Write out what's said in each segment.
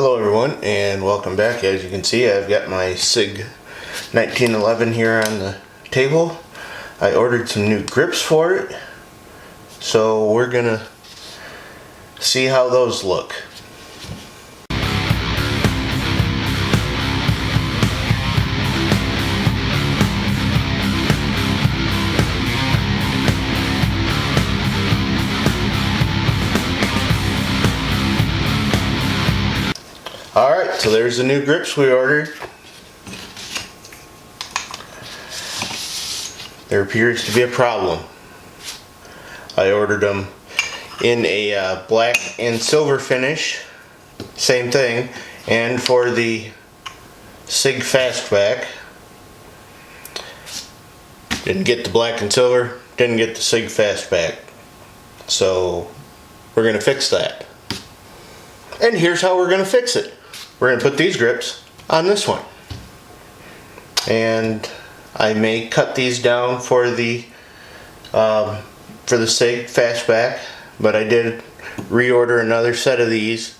Hello everyone and welcome back. As you can see, I've got my SIG 1911 here on the table. I ordered some new grips for it, so we're gonna see how those look. Alright, so there's the new grips we ordered. There appears to be a problem. I ordered them in a black and silver finish, same thing, and for the SIG Fastback. Didn't get the black and silver, didn't get the SIG Fastback. So we're going to fix that. And here's how we're going to fix it. We're going to put these grips on this one. And I may cut these down for the SIG Fastback, but I did reorder another set of these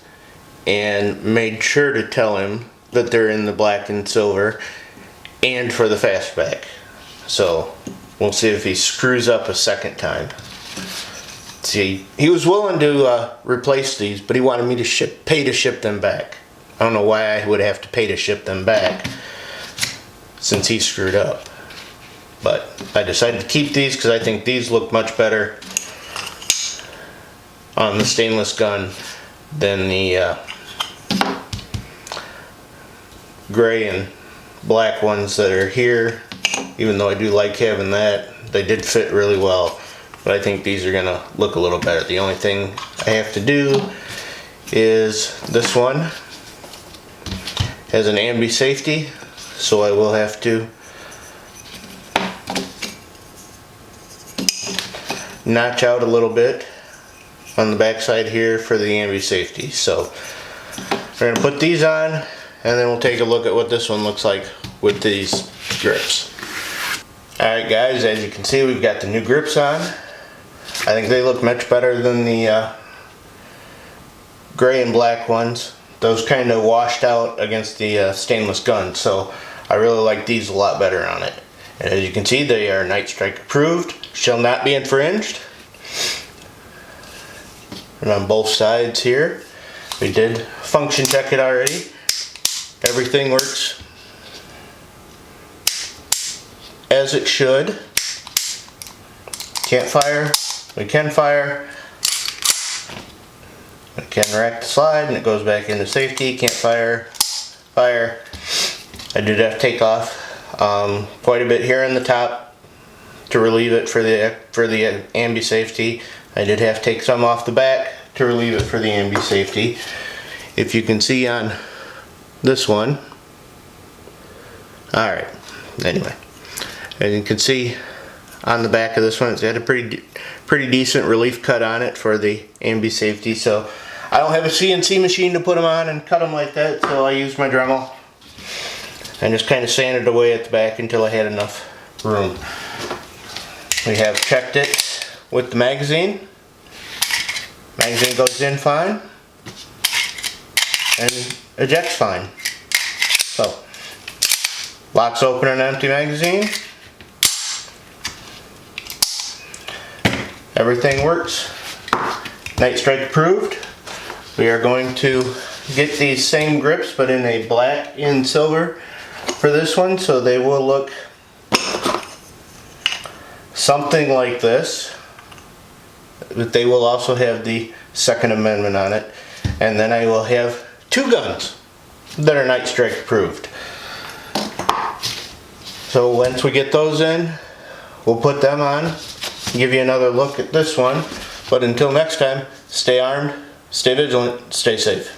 and made sure to tell him that they're in the black and silver and for the Fastback. So we'll see if he screws up a second time. See, he was willing to replace these, but he wanted me to pay to ship them back. I don't know why I would have to pay to ship them back since he screwed up. But I decided to keep these because I think these look much better on the stainless gun than the gray and black ones that are here. Even though I do like having that, they did fit really well. But I think these are going to look a little better. The only thing I have to do is this one has an ambi safety, so I will have to notch out a little bit on the back side here for the ambi safety. So we're going to put these on and then we'll take a look at what this one looks like with these grips. Alright guys, as you can see, we've got the new grips on. I think they look much better than the gray and black ones. Those kind of washed out against the stainless gun, so I really like these a lot better on it. And as you can see, they are Night Strike approved, shall not be infringed. And on both sides here, we did function check it already. Everything works as it should. Can't fire, we can fire. I can rack the slide and it goes back into safety. Can't fire, fire. I did have to take off quite a bit here on the top to relieve it for the ambi safety. I did have to take some off the back to relieve it for the ambi safety. If you can see on this one. Alright, anyway. As you can see on the back of this one, it's got a pretty decent relief cut on it for the ambi safety. So I don't have a CNC machine to put them on and cut them like that, so I used my Dremel and just kind of sanded away at the back until I had enough room. We have checked it with the magazine. Magazine goes in fine and ejects fine. So locks open an empty magazine. Everything works. Night Strike approved. We are going to get these same grips but in a black and silver for this one, so they will look something like this. But they will also have the Second Amendment on it. And then I will have two guns that are Night Strike approved. So once we get those in, we'll put them on, give you another look at this one. But until next time, stay armed, stay vigilant, stay safe.